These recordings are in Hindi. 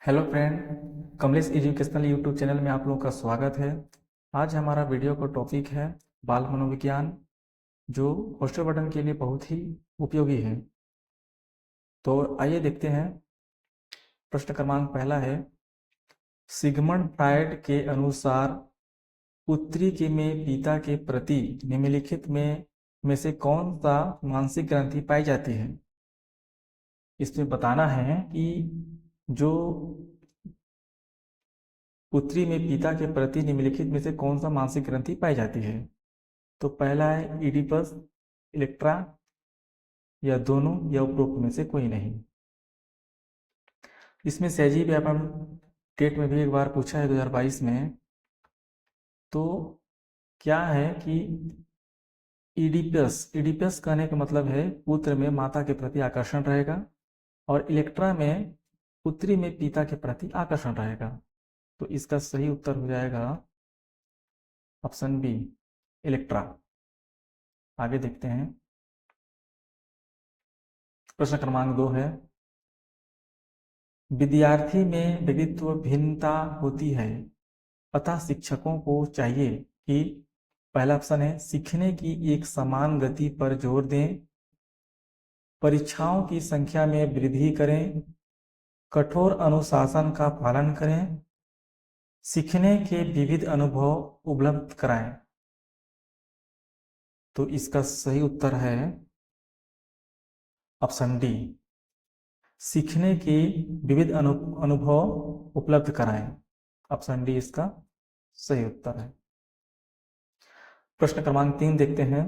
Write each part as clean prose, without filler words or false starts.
Hello friend, Kamlesh educational YouTube channel में आप लोगों का स्वागत है। आज हमारा वीडियो का टॉपिक है बाल मनोविज्ञान, जो हॉस्टल वार्डन के लिए बहुत ही उपयोगी है। तो आइए देखते हैं। प्रश्न क्रमांक पहला है, सिगमंड फ्रायड के अनुसार पुत्री के में पिता के प्रति निम्नलिखित में से कौन सा मानसिक ग्रंथि पाई जाती है। इसमें बताना है कि जो पुत्री में पिता के प्रति निम्नलिखित में से कौन सा मानसिक ग्रंथि पाई जाती है। तो पहला है इडिपस, इलेक्ट्रा, या दोनों, या उपरोक्त में से कोई नहीं। इसमें सहजीव व्याकरण टेट में भी एक बार पूछा है 2022 में। तो क्या है कि इडिपस इडिपस कहने का मतलब है पुत्र में माता के प्रति आकर्षण रहेगा, और इलेक्ट्रा में पुत्री में पिता के प्रति आकर्षण रहेगा। तो इसका सही उत्तर हो जाएगा ऑप्शन बी, इलेक्ट्रा। आगे देखते हैं। प्रश्न क्रमांक 2 है, विद्यार्थी में व्यक्तित्व भिन्नता होती है, अतः शिक्षकों को चाहिए कि पहला ऑप्शन है सीखने की एक समान गति पर जोर दें, परीक्षाओं की संख्या में वृद्धि करें, कठोर अनुशासन का पालन करें, सीखने के विविध अनुभव उपलब्ध कराएं। तो इसका सही उत्तर है ऑप्शन डी, सीखने के विविध अनुभव उपलब्ध कराएं। ऑप्शन डी इसका सही उत्तर है। प्रश्न क्रमांक 3 देखते हैं,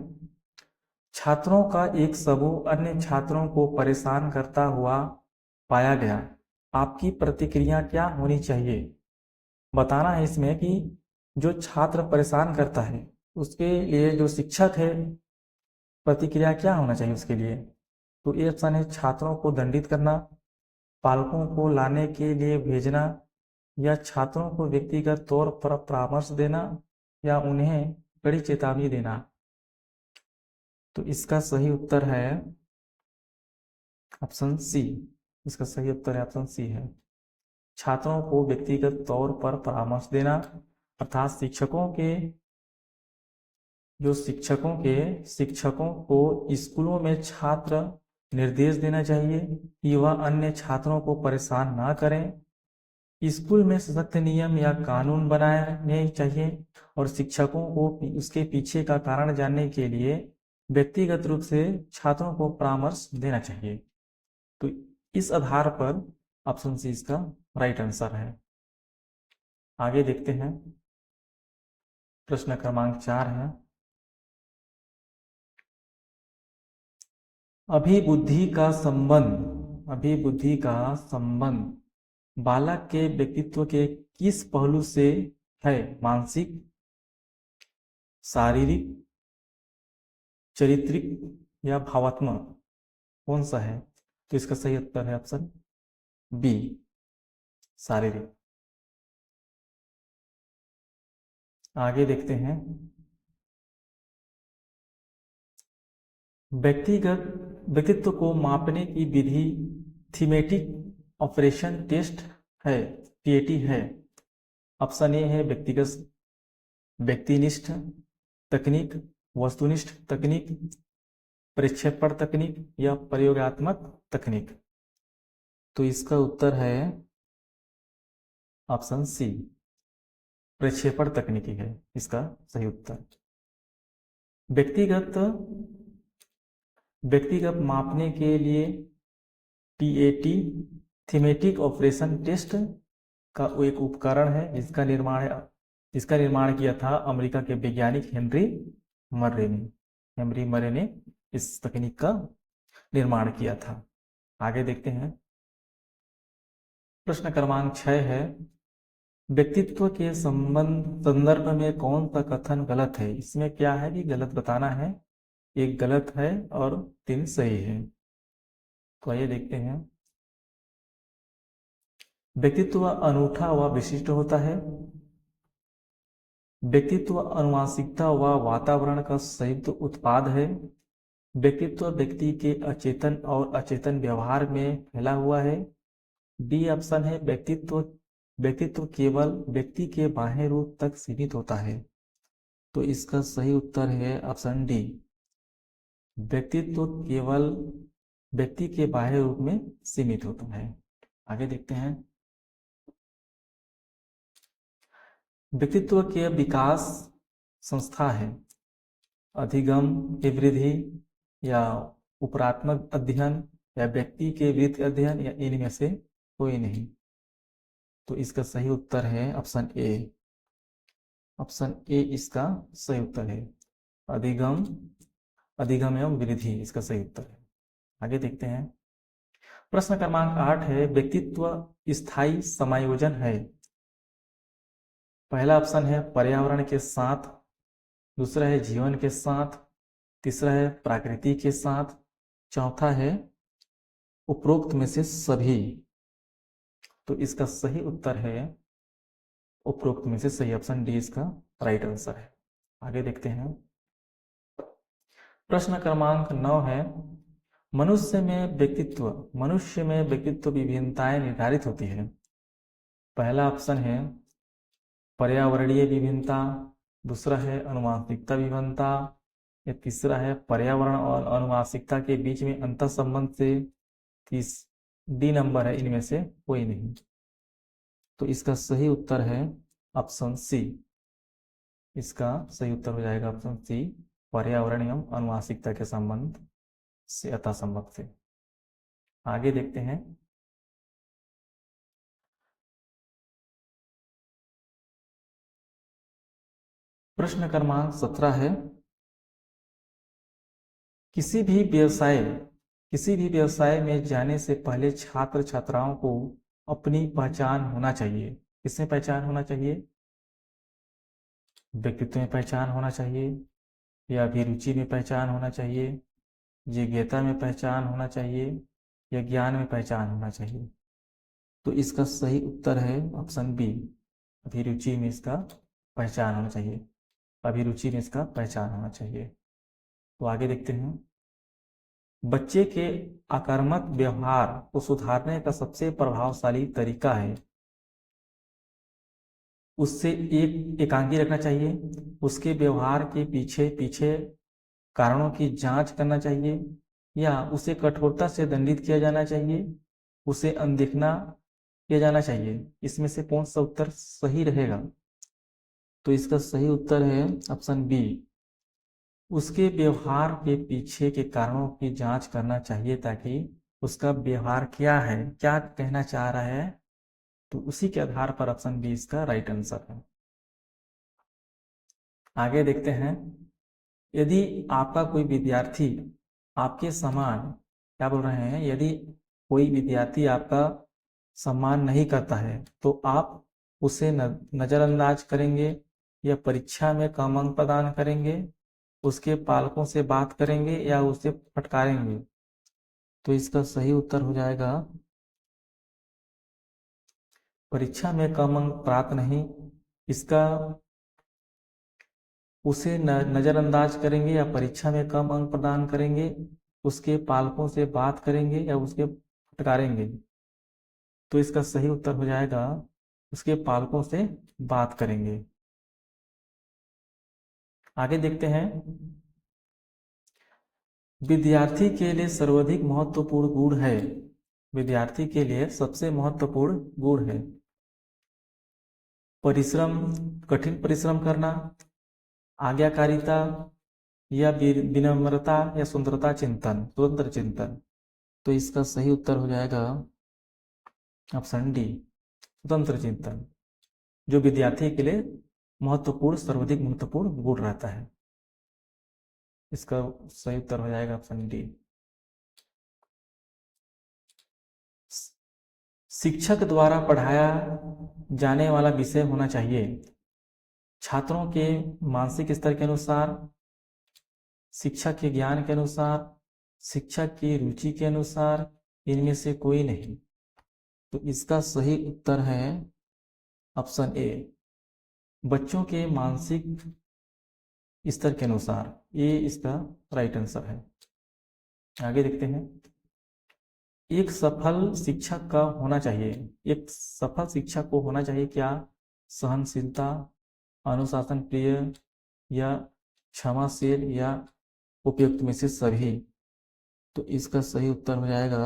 छात्रों का एक समूह अन्य छात्रों को परेशान करता हुआ पाया गया, आपकी प्रतिक्रिया क्या होनी चाहिए। बताना है इसमें कि जो छात्र परेशान करता है उसके लिए जो शिक्षक है प्रतिक्रिया क्या होना चाहिए उसके लिए। तो ये ऑप्शन है छात्रों को दंडित करना, पालकों को लाने के लिए भेजना, या छात्रों को व्यक्तिगत तौर पर परामर्श देना, या उन्हें कड़ी चेतावनी देना। तो इसका सही उत्तर है ऑप्शन सी। इसका सही उत्तर है ऑप्शन सी है, छात्रों को व्यक्तिगत तौर पर परामर्श देना, अर्थात शिक्षकों को स्कूलों में छात्र निर्देश देना चाहिए कि वह अन्य छात्रों को परेशान ना करें, स्कूल में सख्त नियम या कानून बनाने चाहिए, और शिक्षकों को उसके पीछे का कारण जानने के लिए व्यक्तिगत रूप से छात्रों को परामर्श देना चाहिए। तो इस आधार पर ऑप्शन सी इसका राइट आंसर है। आगे देखते हैं। प्रश्न क्रमांक 4 है, अभिबुद्धि का संबंध बालक के व्यक्तित्व के किस पहलू से है। मानसिक, शारीरिक, चारित्रिक, या भावात्मक, कौन सा है। तो इसका सही उत्तर है ऑप्शन बी, शारीरिक। आगे देखते हैं। व्यक्तित्व को मापने की विधि थीमेटिक ऑपरेशन टेस्ट है, टीएटी है। ऑप्शन ए है व्यक्तिनिष्ठ तकनीक, वस्तुनिष्ठ तकनीक, प्रक्षेपण तकनीक, या प्रयोगात्मक तकनीक। तो इसका उत्तर है ऑप्शन सी, प्रक्षेपण तकनीकी है इसका सही उत्तर। व्यक्तिगत मापने के लिए टीएटी, थीमेटिक ऑपरेशन टेस्ट का एक उपकरण है जिसका निर्माण किया था अमेरिका के वैज्ञानिक हेनरी मरे ने इस तकनीक का निर्माण किया था। आगे देखते हैं। प्रश्न क्रमांक 6 है, व्यक्तित्व के संदर्भ में कौन सा कथन गलत है। इसमें क्या है कि गलत बताना है, एक गलत है और 3 सही है। तो आइए देखते हैं। व्यक्तित्व अनूठा व विशिष्ट होता है, व्यक्तित्व आनुवंशिकता व वातावरण का संयुक्त उत्पाद है, व्यक्तित्व व्यक्ति के अचेतन और अचेतन व्यवहार में फैला हुआ है, डी ऑप्शन है व्यक्तित्व व्यक्तित्व केवल व्यक्ति के बाह्य रूप तक सीमित होता है। तो इसका सही उत्तर है ऑप्शन डी, व्यक्तित्व केवल व्यक्ति के बाह्य रूप में सीमित होता है। आगे देखते हैं, व्यक्तित्व के विकास संस्था है अधिगम वृद्धि या उपरात्मक अध्ययन या व्यक्ति के वृत्ति अध्ययन या इनमें से कोई नहीं। तो इसका सही उत्तर है ऑप्शन ए। ऑप्शन ए इसका सही उत्तर है, अधिगम अधिगम एवं वृद्धि इसका सही उत्तर है। आगे देखते हैं, प्रश्न क्रमांक 8 है, व्यक्तित्व स्थायी समायोजन है। पहला ऑप्शन है पर्यावरण के साथ, दूसरा है जीवन के साथ, तीसरा है प्रकृति के साथ, चौथा है उपरोक्त में से सभी। तो इसका सही उत्तर है उपरोक्त में से सही, ऑप्शन डी इसका राइट आंसर है। आगे देखते हैं, प्रश्न क्रमांक 9 है, मनुष्य में व्यक्तित्व विभिन्नताएं निर्धारित होती है। पहला ऑप्शन है पर्यावरणीय विभिन्नता, दूसरा है अनुवांशिकता विभिन्नता, या तीसरा है पर्यावरण और अनुवांशिकता के बीच में अंतर संबंध से, डी नंबर है इनमें से कोई नहीं। तो इसका सही उत्तर है ऑप्शन सी। इसका सही उत्तर हो जाएगा ऑप्शन सी, पर्यावरण एवं अनुवांशिकता के संबंध से, अतः संबंध से। आगे देखते हैं, प्रश्न क्रमांक 17 है, किसी भी व्यवसाय में जाने से पहले छात्र छात्राओं को अपनी पहचान होना चाहिए। किसमें पहचान होना चाहिए? व्यक्तित्व में पहचान होना चाहिए, या अभिरुचि में पहचान होना चाहिए, जिज्ञासा में पहचान होना चाहिए, या ज्ञान में पहचान होना चाहिए। तो इसका सही उत्तर है ऑप्शन बी, अभिरुचि में इसका पहचान होना चाहिए, अभिरुचि में इसका पहचान होना चाहिए। तो आगे देखते हैं, बच्चे के आक्रामक व्यवहार को सुधारने का सबसे प्रभावशाली तरीका है, उससे एकांगी रखना चाहिए, उसके व्यवहार के पीछे कारणों की जांच करना चाहिए, या उसे कठोरता से दंडित किया जाना चाहिए, उसे अनदेखना किया जाना चाहिए। इसमें से कौन सा उत्तर सही रहेगा? तो इसका सही उत्तर है ऑप्शन बी, उसके व्यवहार के पीछे के कारणों की जांच करना चाहिए, ताकि उसका व्यवहार क्या है, क्या कहना चाह रहा है, तो उसी के आधार पर ऑप्शन बी इसका राइट आंसर है। आगे देखते हैं, यदि आपका कोई विद्यार्थी आपके समान, क्या बोल रहे हैं, यदि कोई विद्यार्थी आपका सम्मान नहीं करता है तो आप उसे नजरअंदाज करेंगे, या परीक्षा में कम अंक प्रदान करेंगे, उसके पालकों से बात करेंगे, या उसे फटकारेंगे। तो इसका सही उत्तर हो जाएगा परीक्षा में कम अंक प्राप्त नहीं, इसका उसे नजरअंदाज करेंगे, या परीक्षा में कम अंक प्रदान करेंगे, उसके पालकों से बात करेंगे, या उसके फटकारेंगे। तो इसका सही उत्तर हो जाएगा उसके पालकों से बात करेंगे। आगे देखते हैं, विद्यार्थी के लिए सर्वाधिक महत्वपूर्ण गुण है, विद्यार्थी के लिए सबसे महत्वपूर्ण गुण है परिश्रम, कठिन परिश्रम करना, आज्ञाकारिता, या विनम्रता, या स्वतंत्र चिंतन। तो इसका सही उत्तर हो जाएगा ऑप्शन डी, स्वतंत्र चिंतन, जो विद्यार्थी के लिए सर्वाधिक महत्वपूर्ण गुण रहता है। इसका सही उत्तर हो जाएगा ऑप्शन डी। शिक्षक द्वारा पढ़ाया जाने वाला विषय होना चाहिए छात्रों के मानसिक स्तर के अनुसार, शिक्षक के ज्ञान के अनुसार, शिक्षक की रुचि के अनुसार, इनमें से कोई नहीं। तो इसका सही उत्तर है ऑप्शन ए, बच्चों के मानसिक स्तर के अनुसार, ये इसका राइट आंसर है। आगे देखते हैं, एक सफल शिक्षक का होना चाहिए, एक सफल शिक्षक को होना चाहिए क्या? सहनशीलता, अनुशासन प्रिय, या क्षमाशील, या उपयुक्त में से सभी। तो इसका सही उत्तर हो जाएगा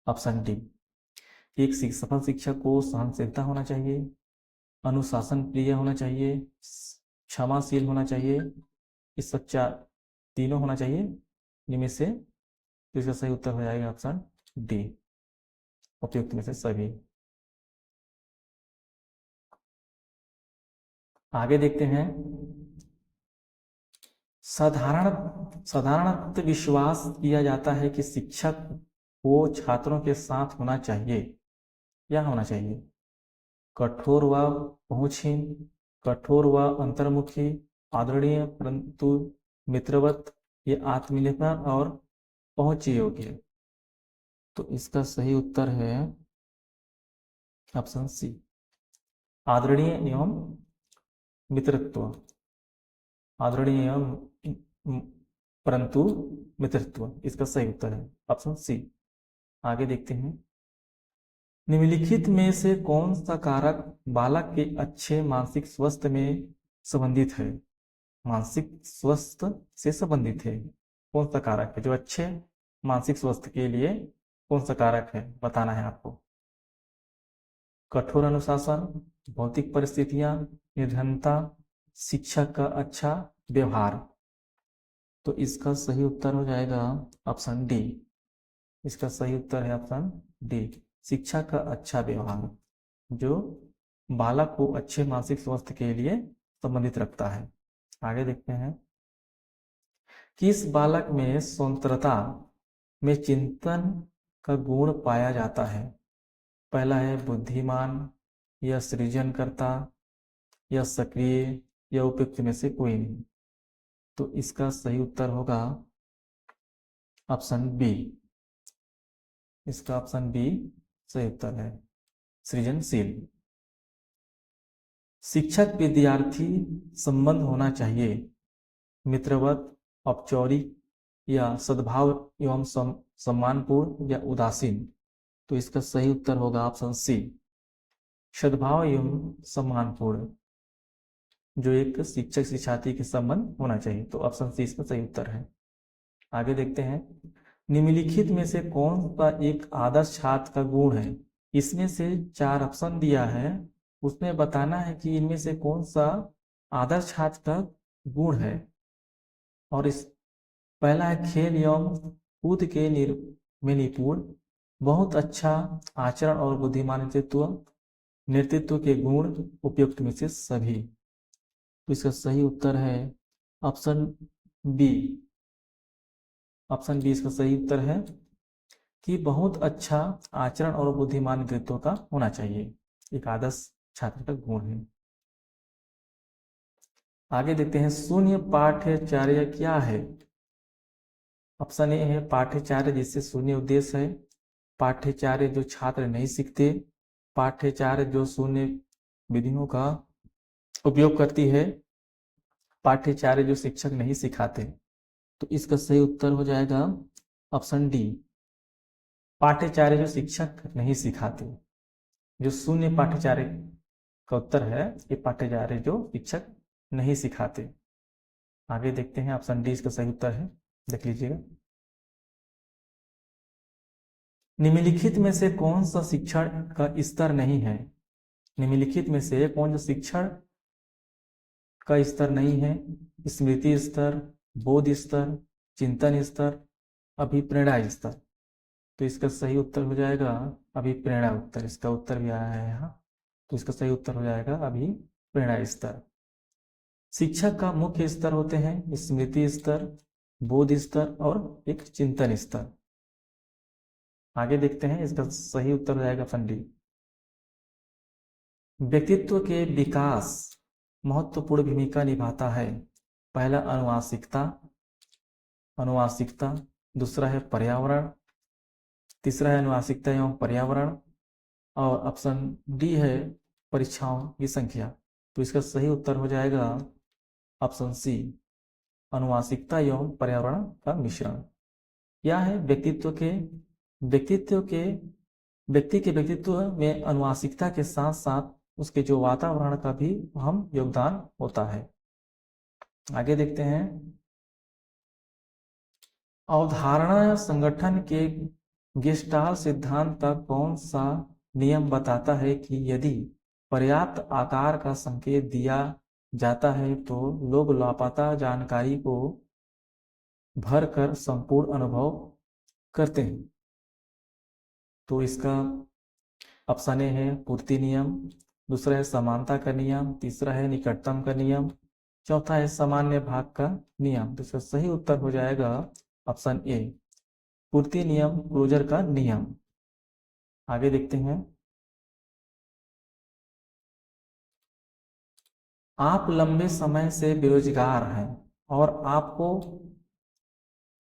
ऑप्शन डी। एक सफल शिक्षक को सहनशीलता होना चाहिए, अनुशासन प्रिय होना चाहिए, क्षमाशील होना चाहिए, इस सब चार तीनों होना चाहिए इनमें से। तो इसका सही उत्तर हो जाएगा ऑप्शन डी, उपयुक्त में से सभी। आगे देखते हैं। साधारणतः विश्वास किया जाता है कि शिक्षक को छात्रों के साथ होना चाहिए। क्या होना चाहिए? कठोर व पहुँचहीन, कठोर व अंतर्मुखी, आदरणीय परंतु मित्रवत, ये आत्मनिर्भर और पहुँच योग्य। तो इसका सही उत्तर है ऑप्शन सी, आदरणीय एवं मित्रत्व, आदरणीय एवं परंतु मित्रत्व, इसका सही उत्तर है ऑप्शन सी। आगे देखते हैं। निम्नलिखित में से कौन सा कारक बालक के अच्छे मानसिक स्वास्थ्य में संबंधित है? मानसिक स्वास्थ्य से संबंधित है कौन सा कारक है जो अच्छे मानसिक स्वास्थ्य के लिए कौन सा कारक है, बताना है आपको। कठोर अनुशासन, भौतिक परिस्थितियां, निर्धनता, शिक्षक का अच्छा व्यवहार। तो इसका सही उत्तर हो जाएगा ऑप्शन डी। इसका सही उत्तर है ऑप्शन डी, शिक्षा का अच्छा व्यवहार, जो बालक को अच्छे मानसिक स्वास्थ्य के लिए संबंधित रखता है। आगे देखते हैं। किस बालक में स्वतंत्रता में चिंतन का गुण पाया जाता है? पहला है बुद्धिमान, या सृजनकर्ता, या सक्रिय, या उपयुक्त में से कोई नहीं। तो इसका सही उत्तर होगा ऑप्शन बी। इसका ऑप्शन बी सही उत्तर है, सृजनशील। शिक्षक विद्यार्थी संबंध होना चाहिए मित्रवत, औपचारिक, या सद्भाव एवं सम्मानपूर्ण, या उदासीन। तो इसका सही उत्तर होगा ऑप्शन सी, सद्भाव एवं सम्मानपूर्ण, जो एक शिक्षक शिक्षार्थी के संबंध होना चाहिए। तो ऑप्शन सी इसका सही उत्तर है। आगे देखते हैं। निम्नलिखित में से कौन सा एक आदर्श छात्र का गुण है? इसमें से 4 ऑप्शन दिया है, उसमें बताना है कि इनमें से कौन सा आदर्श छात्र का गुण है। और इस पहला है खेल एवं कूद के में निपुण, बहुत अच्छा आचरण और बुद्धिमान नेतृत्व, नेतृत्व के गुण, उपयुक्त में से सभी। तो इसका सही उत्तर है ऑप्शन बी। ऑप्शन बी इसका सही उत्तर है कि बहुत अच्छा आचरण और बुद्धिमान नेतृत्व का होना चाहिए, एक आदर्श छात्र का गुण है। आगे देखते हैं। शून्य पाठ्यचर्या क्या है? ऑप्शन ए है पाठ्यचर्या जिससे शून्य उद्देश्य है, पाठ्यचर्या जो छात्र नहीं सीखते, पाठ्यचर्या जो शून्य विधियों का उपयोग करती है, पाठ्यचर्या जो शिक्षक नहीं सिखाते। तो इसका सही उत्तर हो जाएगा ऑप्शन डी, पाठ्यचर्या जो शिक्षक नहीं सिखाते। जो शून्य पाठ्यचर्या का उत्तर है ये पाठ्यचर्या जो शिक्षक नहीं सिखाते। आगे देखते हैं। ऑप्शन डी इसका सही उत्तर है, देख लीजिएगा। निम्नलिखित में से कौन सा शिक्षण का स्तर नहीं है? निम्नलिखित में से कौन सा शिक्षण का स्तर नहीं है? स्मृति स्तर, बोध स्तर, चिंतन स्तर, अभिप्रेरणा स्तर। तो इसका सही उत्तर हो जाएगा अभिप्रेरणा उत्तर। इसका उत्तर भी आया है यहाँ, तो इसका सही उत्तर हो जाएगा अभिप्रेरणा स्तर। शिक्षक का मुख्य स्तर होते हैं स्मृति स्तर, बोध स्तर और एक चिंतन स्तर। आगे देखते हैं। इसका सही उत्तर हो जाएगा ऑप्शन डी। व्यक्तित्व के विकास महत्वपूर्ण भूमिका निभाता है। पहला अनुवांशिकता, अनुवांशिकता, दूसरा है पर्यावरण, तीसरा है अनुवांशिकता एवं पर्यावरण, और ऑप्शन डी है परीक्षाओं की संख्या। तो इसका सही उत्तर हो जाएगा ऑप्शन सी, अनुवांशिकता एवं पर्यावरण का मिश्रण। क्या है? व्यक्तित्व के व्यक्तित्व के व्यक्ति के व्यक्तित्व में अनुवांशिकता के साथ साथ उसके जो वातावरण का भी अहम योगदान होता है। आगे देखते हैं, अवधारणा या संगठन के गेस्टाल्ट सिद्धांत का कौन सा नियम बताता है कि यदि पर्याप्त आकार का संकेत दिया जाता है तो लोग लापता जानकारी को भरकर संपूर्ण अनुभव करते हैं? तो इसका ऑप्शन ए है पूर्ति नियम, दूसरा है समानता का नियम, तीसरा है निकटतम का नियम, चौथा है सामान्य भाग का नियम। तो इसका सही उत्तर हो जाएगा ऑप्शन ए, पूर्ति नियम, क्लोजर का नियम। आगे देखते हैं, आप लंबे समय से बेरोजगार हैं और आपको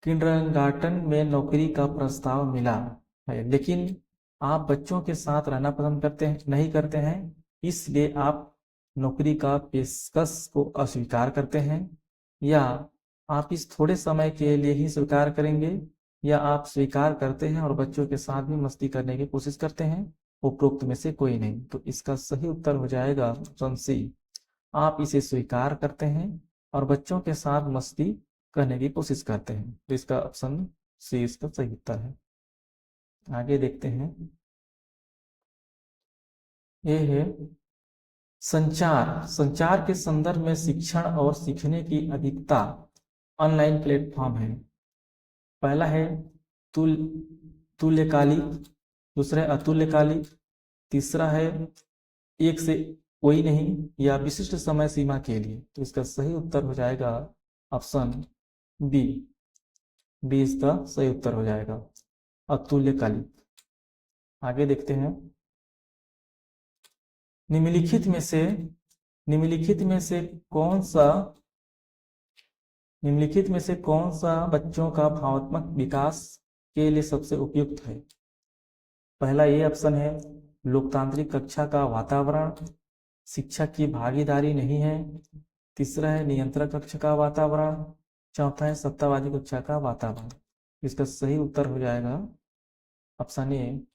किंडरगार्टन में नौकरी का प्रस्ताव मिला है, लेकिन आप बच्चों के साथ रहना पसंद नहीं करते हैं, इसलिए आप नौकरी का पेशकश को अस्वीकार करते हैं, या आप इस थोड़े समय के लिए ही स्वीकार करेंगे, या आप स्वीकार करते हैं और बच्चों के साथ भी मस्ती करने की कोशिश करते हैं? उपरोक्त में से कोई नहीं। तो इसका सही उत्तर हो जाएगा ऑप्शन सी, आप इसे स्वीकार करते हैं और बच्चों के साथ मस्ती करने की कोशिश करते हैं। तो इसका ऑप्शन सी इसका सही उत्तर है। आगे देखते हैं, ये है संचार के संदर्भ में शिक्षण और सीखने की अधिकता ऑनलाइन प्लेटफॉर्म है। पहला है तुल तुल्यकालिक, दूसरा है अतुल्यकालिक, तीसरा है एक से कोई नहीं, या विशिष्ट समय सीमा के लिए। तो इसका सही उत्तर हो जाएगा ऑप्शन बी, बी इसका सही उत्तर हो जाएगा, अतुल्यकालिक। आगे देखते हैं, निम्नलिखित में से निम्नलिखित में से कौन सा बच्चों का भावनात्मक विकास के लिए सबसे उपयुक्त है? पहला ये ऑप्शन है लोकतांत्रिक कक्षा का वातावरण, शिक्षक की भागीदारी नहीं है, तीसरा है नियंत्रण कक्ष का वातावरण, चौथा है सत्तावादी कक्षा का वातावरण। इसका सही उत्तर हो जाएगा ऑप्शन ए,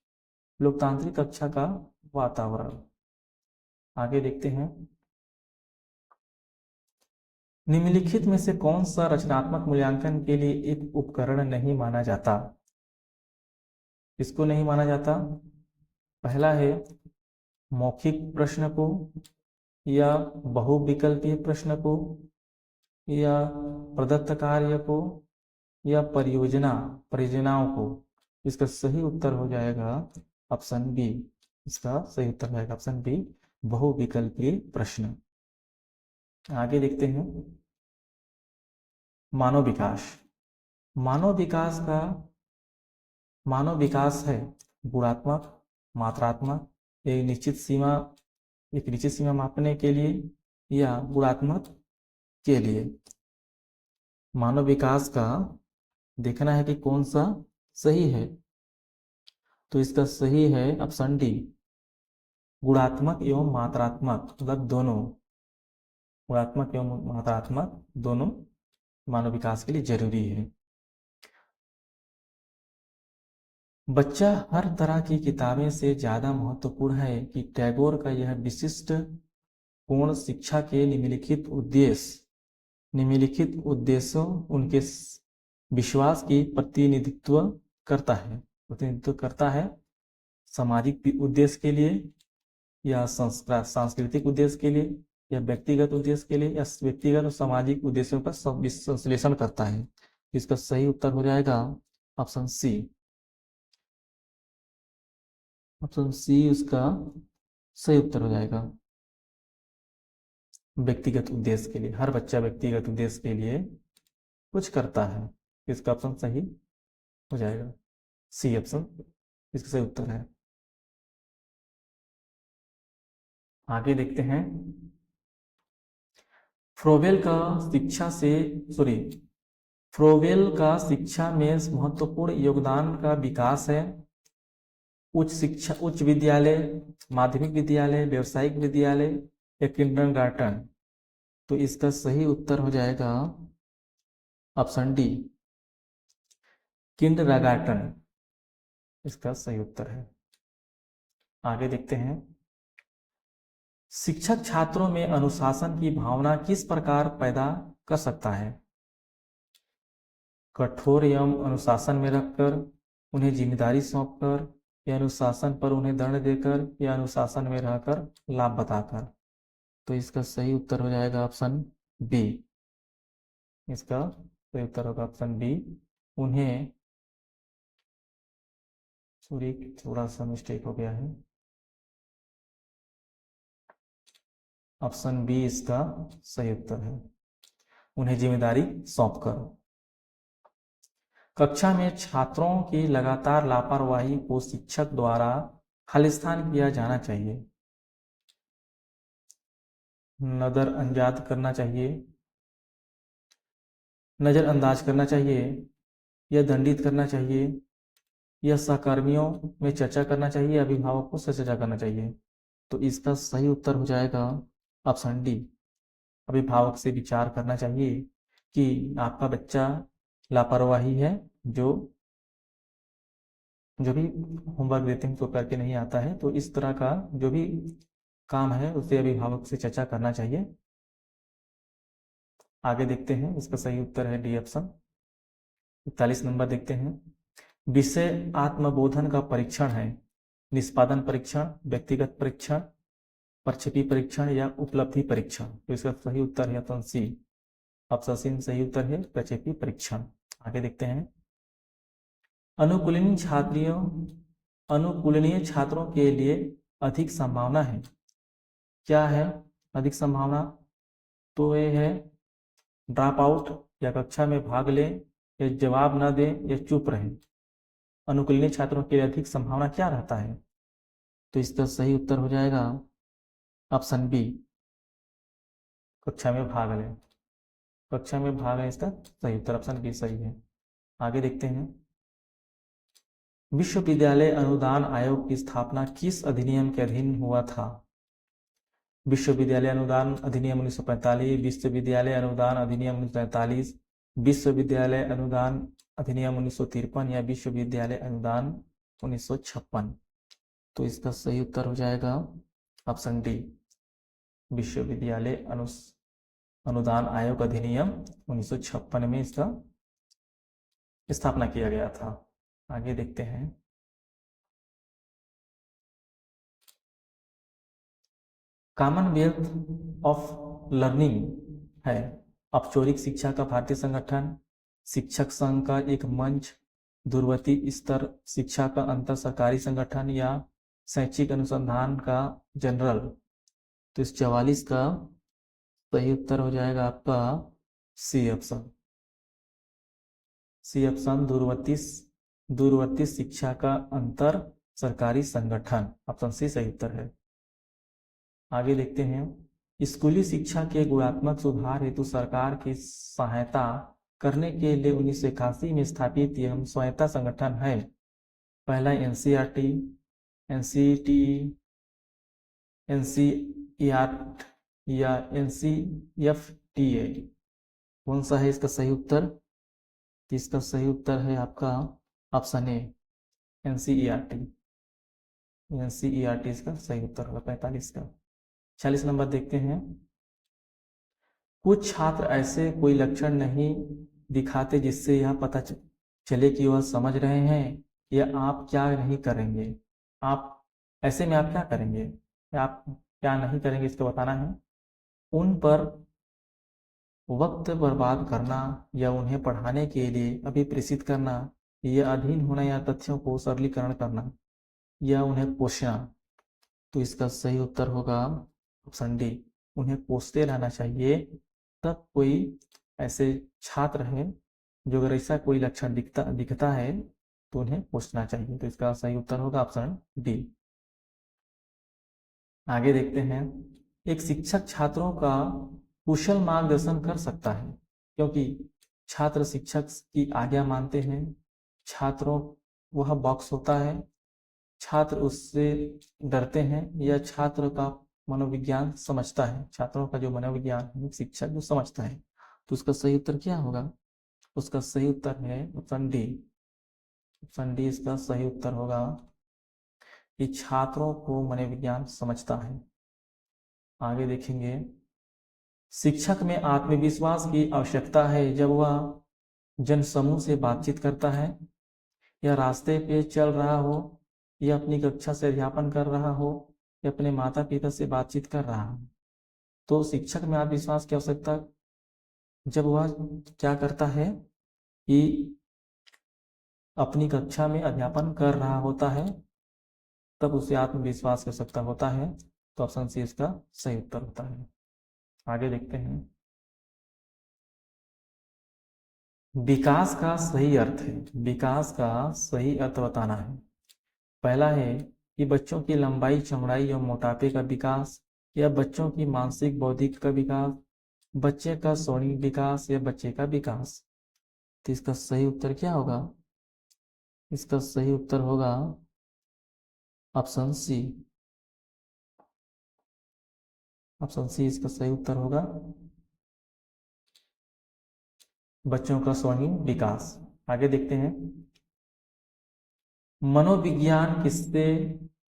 लोकतांत्रिक कक्षा का वातावरण। आगे देखते हैं, निम्नलिखित में से कौन सा रचनात्मक मूल्यांकन के लिए एक उपकरण नहीं माना जाता? इसको नहीं माना जाता। पहला है मौखिक प्रश्न को, या बहुविकल्पीय प्रश्न को, या प्रदत्त कार्य को, या परियोजनाओं को। इसका सही उत्तर हो जाएगा ऑप्शन बी, इसका सही उत्तर हो जाएगा ऑप्शन बी, बहुविकल्पीय प्रश्न। आगे देखते हैं, मानव विकास। मानव विकास है गुणात्मक, मात्रात्मक, एक निश्चित सीमा मापने के लिए, या गुणात्मक के लिए। मानव विकास का देखना है कि कौन सा सही है। तो इसका सही है ऑप्शन डी, गुणात्मक एवं मात्रात्मक, मतलब दोनों, गुणात्मक एवं मात्रात्मक दोनों मानव विकास के लिए जरूरी है। बच्चा हर तरह की किताबें से ज्यादा महत्वपूर्ण है कि टैगोर का यह विशिष्ट पूर्ण शिक्षा के निम्नलिखित उद्देश्यों उनके विश्वास की प्रतिनिधित्व करता है सामाजिक उद्देश्य के लिए, या सांस्कृतिक उद्देश्य के लिए, या व्यक्तिगत उद्देश्य के लिए, या व्यक्तिगत और सामाजिक उद्देश्यों का संश्लेषण करता है। इसका सही उत्तर हो जाएगा ऑप्शन सी, ऑप्शन सी उसका सही उत्तर हो जाएगा। व्यक्तिगत उद्देश्य के लिए, हर बच्चा व्यक्तिगत उद्देश्य के लिए कुछ करता है। इसका ऑप्शन सही हो जाएगा, सी ऑप्शन इसका सही उत्तर है। आगे देखते हैं, फ्रोवेल का शिक्षा में महत्वपूर्ण योगदान का विकास है उच्च विद्यालय, माध्यमिक विद्यालय, व्यावसायिक विद्यालय, या किंडरगार्टन। तो इसका सही उत्तर हो जाएगा ऑप्शन डी, किंडरगार्टन। इसका सही उत्तर है। आगे देखते हैं, शिक्षक छात्रों में अनुशासन की भावना किस प्रकार पैदा कर सकता है? कठोर एवं अनुशासन में रखकर, उन्हें जिम्मेदारी सौंपकर, या अनुशासन पर उन्हें दंड देकर, या अनुशासन में रहकर लाभ बताकर। तो इसका सही उत्तर हो जाएगा ऑप्शन बी। इसका सही उत्तर होगा ऑप्शन बी। उन्हें, सॉरी थोड़ा सा मिस्टेक हो गया है, ऑप्शन बी इसका सही उत्तर है, उन्हें जिम्मेदारी सौंपकर। कक्षा में छात्रों की लगातार लापरवाही को शिक्षक द्वारा खालिस्तान किया जाना चाहिए, नजरअंदाज करना चाहिए, नजरअंदाज करना चाहिए, या दंडित करना चाहिए, या सहकर्मियों में चर्चा करना चाहिए, या अभिभावकों से चर्चा करना चाहिए। तो इसका सही उत्तर हो जाएगा ऑप्शन डी, अभिभावक से विचार करना चाहिए कि आपका बच्चा लापरवाही है, जो भी होमवर्क देते हैं तो करके नहीं आता है, तो इस तरह का जो भी काम है उसे अभिभावक से चर्चा करना चाहिए। आगे देखते हैं, इसका सही उत्तर है डी ऑप्शन। 41 नंबर देखते हैं, विषय आत्मबोधन का परीक्षण है, निष्पादन परीक्षण, व्यक्तिगत परीक्षण, प्रक्षेपी परीक्षण, या उपलब्धि परीक्षण। तो इसका सही उत्तर है ऑप्शन सी। ऑप्शन सी सही उत्तर है प्रक्षेपी परीक्षण। आगे देखते हैं, अनुकूलनीय छात्रों के लिए अधिक संभावना है। क्या है अधिक संभावना? तो ये है ड्रॉप आउट, या कक्षा में भाग ले, या जवाब न दे, या चुप रहे। अनुकूलनीय छात्रों के लिए अधिक संभावना क्या रहता है? तो इसका सही उत्तर हो जाएगा ऑप्शन बी, कक्षा में भाग ले। कक्षा में भाग ले, इसका सही उत्तर ऑप्शन बी सही है। आगे देखते हैं, विश्वविद्यालय अनुदान आयोग की स्थापना किस अधिनियम के अधीन हुआ था? विश्वविद्यालय अनुदान अधिनियम 1945, विश्वविद्यालय अनुदान अधिनियम 1943, विश्वविद्यालय अनुदान अधिनियम 1953, या विश्वविद्यालय अनुदान 1956। तो इसका सही उत्तर हो जाएगा ऑप्शन डी, विश्वविद्यालय अनुदान आयोग अधिनियम 1956 में इसका स्थापना किया गया था। आगे देखते हैं, कॉमनवेल्थ ऑफ लर्निंग है औपचारिक शिक्षा का भारतीय संगठन, शिक्षक संघ का एक मंच, दूरवर्ती स्तर शिक्षा का अंतर सरकारी संगठन, या शैक्षिक अनुसंधान का जनरल। तो इस 44 का सही उत्तर हो जाएगा आपका सी ऑप्शन। सी ऑप्शन, दूरवर्ती शिक्षा का अंतर सरकारी संगठन, ऑप्शन सी सही उत्तर है। आगे देखते हैं, स्कूली शिक्षा के गुणात्मक सुधार हेतु सरकार की सहायता करने के लिए 1981 में स्थापित एवं स्वायत्ता संगठन है। पहला एनसीईआरटी, एनसीईटी, एनसीईआरटी, या एनसीएफटीए। कौन सा है इसका सही उत्तर? इसका सही उत्तर है आपका ऑप्शन ए, एनसीईआरटी। एनसीईआरटी इसका सही उत्तर होगा 45 का। 40 नंबर देखते हैं, कुछ छात्र ऐसे कोई लक्षण नहीं दिखाते जिससे यह पता चले कि वह समझ रहे हैं, या आप क्या नहीं करेंगे। आप ऐसे में आप क्या करेंगे, या आप क्या नहीं करेंगे, इसको बताना है। उन पर वक्त बर्बाद करना, या उन्हें पढ़ाने के लिए अभिप्रेषित करना, या अधीन होना, या तथ्यों को सरलीकरण करना, या उन्हें कोसना। तो इसका सही उत्तर होगा ऑप्शन डी, उन्हें कोसते रहना चाहिए। तब कोई ऐसे छात्र हैं जो अगर ऐसा कोई लक्षण दिखता है तो उन्हें कोसना चाहिए। तो इसका सही उत्तर होगा ऑप्शन डी। आगे देखते हैं, एक शिक्षक छात्रों का कुशल मार्गदर्शन कर सकता है क्योंकि छात्र शिक्षक की आज्ञा मानते हैं, छात्रों वह बॉक्स होता है, छात्र उससे डरते हैं, या छात्र का मनोविज्ञान समझता है। छात्रों का जो मनोविज्ञान है शिक्षक जो समझता है। तो उसका सही उत्तर क्या होगा? उसका सही उत्तर है ऑप्शन डी, ऑप्शन डी इसका सही उत्तर होगा कि छात्रों को मनोविज्ञान समझता है। आगे देखेंगे, शिक्षक में आत्मविश्वास की आवश्यकता है जब वह जनसमूह से बातचीत करता है, या रास्ते पे चल रहा हो, या अपनी कक्षा से अध्यापन कर रहा हो, या अपने माता पिता से बातचीत कर रहा हो। तो शिक्षक में आत्मविश्वास की आवश्यकता जब वह क्या करता है कि अपनी कक्षा में अध्यापन कर रहा होता है, तब उसे आत्मविश्वास की आवश्यकता होता है। तो ऑप्शन सी इसका सही उत्तर होता है। आगे देखते हैं, विकास का सही अर्थ है। विकास का सही अर्थ बताना है। पहला है कि बच्चों की लंबाई चौड़ाई और मोटापे का विकास, या बच्चों की मानसिक बौद्धिक का विकास, बच्चे का शौणिक विकास, या बच्चे का विकास। तो इसका सही उत्तर क्या होगा? इसका सही उत्तर होगा ऑप्शन सी। ऑप्शन सी इसका सही उत्तर होगा, बच्चों का शौणिक विकास। आगे देखते हैं, मनोविज्ञान किससे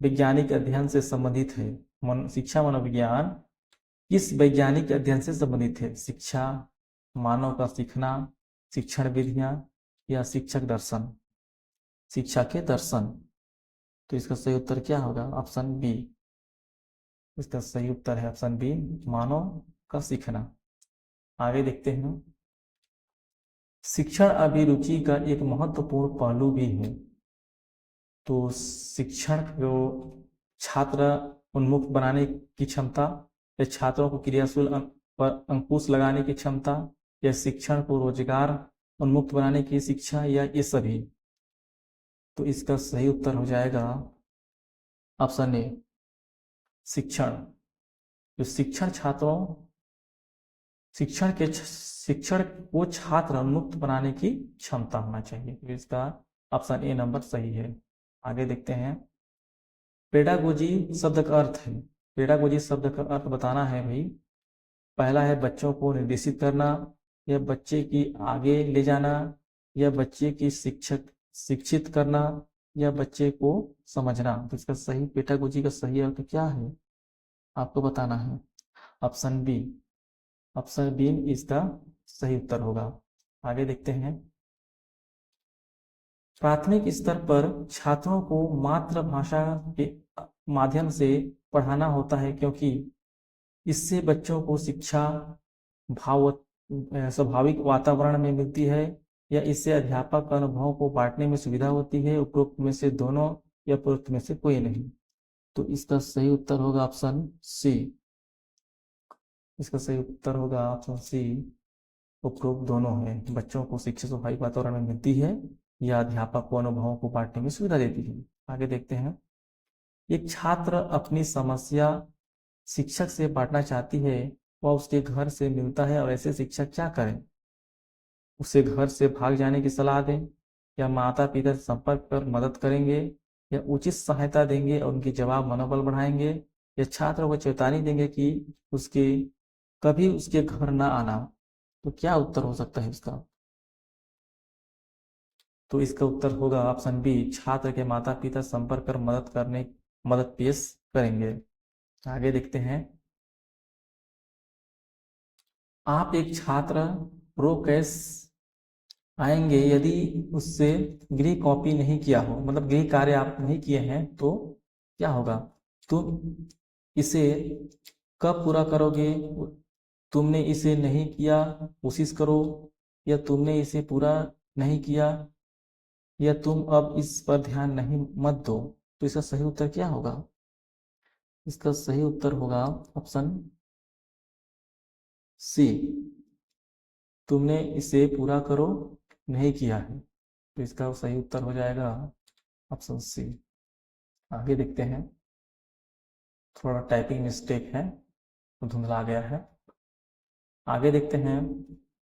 वैज्ञानिक अध्ययन से संबंधित है? शिक्षा मनोविज्ञान किस वैज्ञानिक अध्ययन से संबंधित है? शिक्षा, मानव का सीखना, शिक्षण विधियां, या शिक्षक दर्शन? शिक्षा के दर्शन। तो इसका सही उत्तर क्या होगा? Option B. इसका सही उत्तर है ऑप्शन बी, मानव का सीखना। आगे देखते हैं, शिक्षण अभिरुचि का एक महत्वपूर्ण पहलू भी है। तो शिक्षण को छात्र उन्मुख बनाने की क्षमता, या छात्रों को क्रियाशील पर अंकुश लगाने की क्षमता, या शिक्षण को रोजगार उन्मुक्त बनाने की शिक्षा, या ये सभी? तो इसका सही उत्तर हो जाएगा ऑप्शन ए, शिक्षण। जो शिक्षण छात्रों शिक्षण को छात्र उन्मुक्त बनाने की क्षमता होना चाहिए। तो इसका ऑप्शन ए नंबर सही है। आगे देखते हैं, पेडागोजी शब्द का अर्थ है। पेडागोजी शब्द का अर्थ बताना है भाई। पहला है बच्चों को निर्देशित करना, या बच्चे की आगे ले जाना, या बच्चे की शिक्षित करना, या बच्चे को समझना। तो इसका सही पेडागोजी का सही अर्थ क्या है आपको बताना है। Option B. ऑप्शन बी इसका सही उत्तर होगा। आगे देखते हैं, प्राथमिक स्तर पर छात्रों को मातृभाषा के माध्यम से पढ़ाना होता है, क्योंकि इससे बच्चों को शिक्षा भाव स्वाभाविक वातावरण में मिलती है, या इससे अध्यापक अनुभवों को बांटने में सुविधा होती है। उपरोक्त में से दोनों, या उपरोक्त में से कोई नहीं। तो इसका सही उत्तर होगा ऑप्शन सी। इसका सही उत्तर होगा ऑप्शन सी, उपरोक्त दोनों है। बच्चों को शिक्षा स्वाभाविक वातावरण में मिलती है, या अध्यापक को अनुभवों को बांटने में सुविधा देती है। आगे देखते हैं, एक छात्र अपनी समस्या शिक्षक से बांटना चाहती है, वह उसके घर से मिलता है, और ऐसे शिक्षक क्या करें? उसे घर से भाग जाने की सलाह दें, या माता पिता से संपर्क कर मदद करेंगे, या उचित सहायता देंगे और उनकी जवाब मनोबल बढ़ाएंगे, या छात्र को चेतावनी देंगे कि उसके कभी उसके घर ना आना। तो क्या उत्तर हो सकता है इसका? तो इसका उत्तर होगा ऑप्शन बी, छात्र के माता पिता संपर्क कर मदद पेश करेंगे। आगे देखते हैं, आप एक छात्र प्रोकेस आएंगे यदि उससे गृह कॉपी नहीं किया हो, मतलब गृह कार्य आप नहीं किए हैं, तो क्या होगा? तुम इसे कब पूरा करोगे? तुमने इसे नहीं किया, कोशिश करो, या तुमने इसे पूरा नहीं किया, या तुम अब इस पर ध्यान नहीं मत दो। तो इसका सही उत्तर क्या होगा? इसका सही उत्तर होगा ऑप्शन सी, तुमने इसे पूरा करो, नहीं किया है। तो इसका सही उत्तर हो जाएगा ऑप्शन सी। आगे देखते हैं, थोड़ा टाइपिंग मिस्टेक है तो धुंधला गया है। आगे देखते हैं,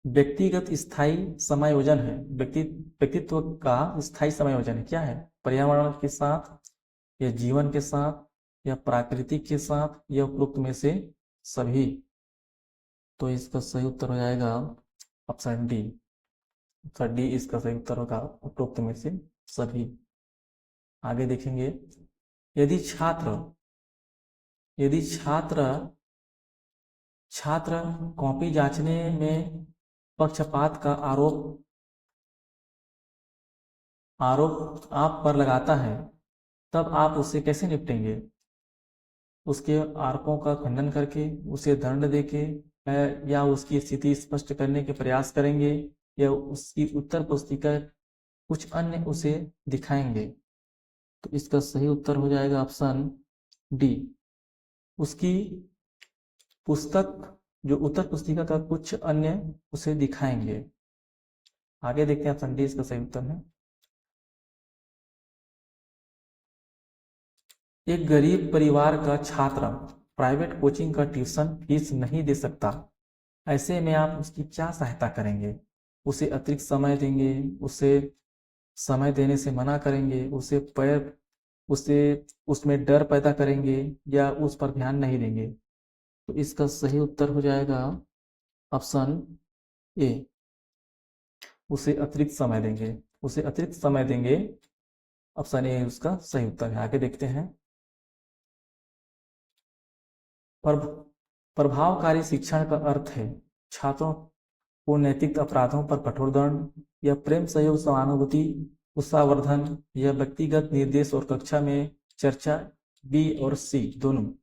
व्यक्तिगत स्थायी समायोजन है। व्यक्तित्व का स्थायी समायोजन है क्या है? पर्यावरण के साथ, या जीवन के साथ, या प्राकृतिक के साथ, या उपरोक्त में से सभी? तो इसका सही उत्तर हो जाएगा ऑप्शन डी। ऑप्शन डी इसका सही उत्तर होगा, उपरोक्त में से सभी। आगे देखेंगे, यदि छात्र यदि छात्र छात्र कॉपी जांचने में पक्षपात का आरोप आरोप आप पर लगाता है, तब आप उससे कैसे निपटेंगे? उसके आरोपों का खंडन करके, उसे दंड देके, या उसकी स्थिति स्पष्ट करने के प्रयास करेंगे, या उसकी उत्तर पुस्तिका कुछ अन्य उसे दिखाएंगे? तो इसका सही उत्तर हो जाएगा ऑप्शन डी, उसकी पुस्तक जो उत्तर पुस्तिका का कुछ अन्य उसे दिखाएंगे। आगे देखते हैं, ऑप्शन डी इसका सही उत्तर है। एक गरीब परिवार का छात्र प्राइवेट कोचिंग का ट्यूशन फीस नहीं दे सकता, ऐसे में आप उसकी क्या सहायता करेंगे? उसे अतिरिक्त समय देंगे, उसे समय देने से मना करेंगे, उसे उसमें डर पैदा करेंगे, या उस पर ध्यान नहीं देंगे? तो इसका सही उत्तर हो जाएगा ऑप्शन ए, उसे अतिरिक्त समय देंगे। उसे अतिरिक्त समय देंगे, ऑप्शन ए उसका सही उत्तर है। आगे देखते हैं, प्रभावकारी शिक्षण का अर्थ है छात्रों को नैतिक अपराधों पर कठोर दंड, या प्रेम, सहयोग, सहानुभूति, उत्साहवर्धन, या व्यक्तिगत निर्देश और कक्षा में चर्चा। बी और सी दोनों,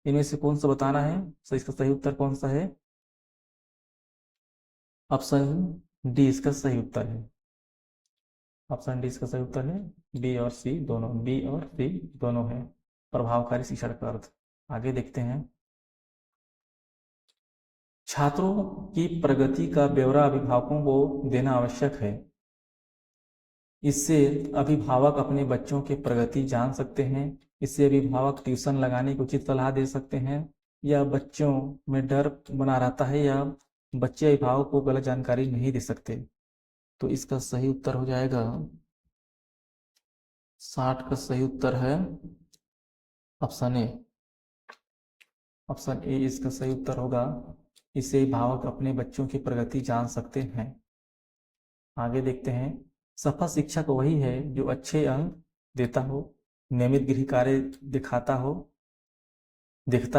इनमें से कौन सा बताना है? तो इसका सही उत्तर कौन सा है? ऑप्शन डी इसका सही उत्तर है। ऑप्शन डी इसका सही उत्तर है। बी और सी दोनों, बी और सी दोनों है प्रभावकारी शिक्षण का अर्थ। आगे देखते हैं, छात्रों की प्रगति का ब्यौरा अभिभावकों को देना आवश्यक है। इससे अभिभावक अपने बच्चों की प्रगति जान सकते हैं। इससे अभिभावक ट्यूशन लगाने की उचित सलाह दे सकते हैं, या बच्चों में डर बना रहता है, या बच्चे अभिभावक को गलत जानकारी नहीं दे सकते। तो इसका सही उत्तर हो जाएगा 60 का सही उत्तर है ऑप्शन ए। ऑप्शन ए इसका सही उत्तर होगा। इससे अभिभावक अपने बच्चों की प्रगति जान सकते हैं। आगे देखते हैं, सफल शिक्षक वही है जो अच्छे अंक देता हो, नियमित गृह कार्य दिखता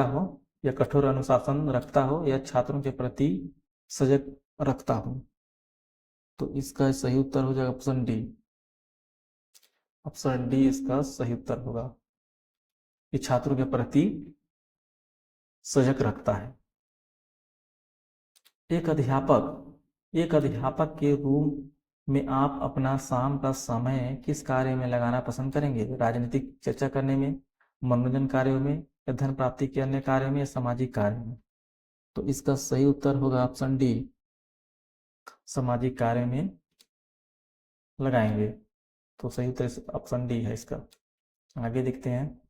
हो, या कठोर अनुशासन रखता हो, या छात्रों के प्रति सजग रखता हो। तो इसका सही उत्तर हो जाएगा ऑप्शन डी। ऑप्शन डी इसका सही उत्तर होगा, कि छात्रों के प्रति सजग रखता है। एक अध्यापक के रूप में आप अपना शाम का समय किस कार्य में लगाना पसंद करेंगे? राजनीतिक चर्चा करने में, मनोरंजन कार्यों में, या धन प्राप्ति के अन्य कार्यों में, या सामाजिक कार्य में? तो इसका सही उत्तर होगा ऑप्शन डी, सामाजिक कार्य में लगाएंगे। तो सही उत्तर ऑप्शन डी है इसका। आगे देखते हैं,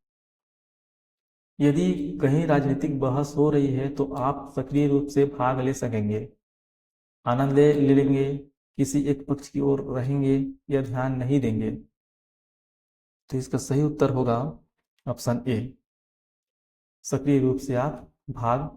यदि कहीं राजनीतिक बहस हो रही है तो आप सक्रिय रूप से भाग ले सकेंगे, आनंद ले लेंगे, किसी एक पक्ष की ओर रहेंगे, या ध्यान नहीं देंगे? तो इसका सही उत्तर होगा ऑप्शन ए, सक्रिय रूप से आप भाग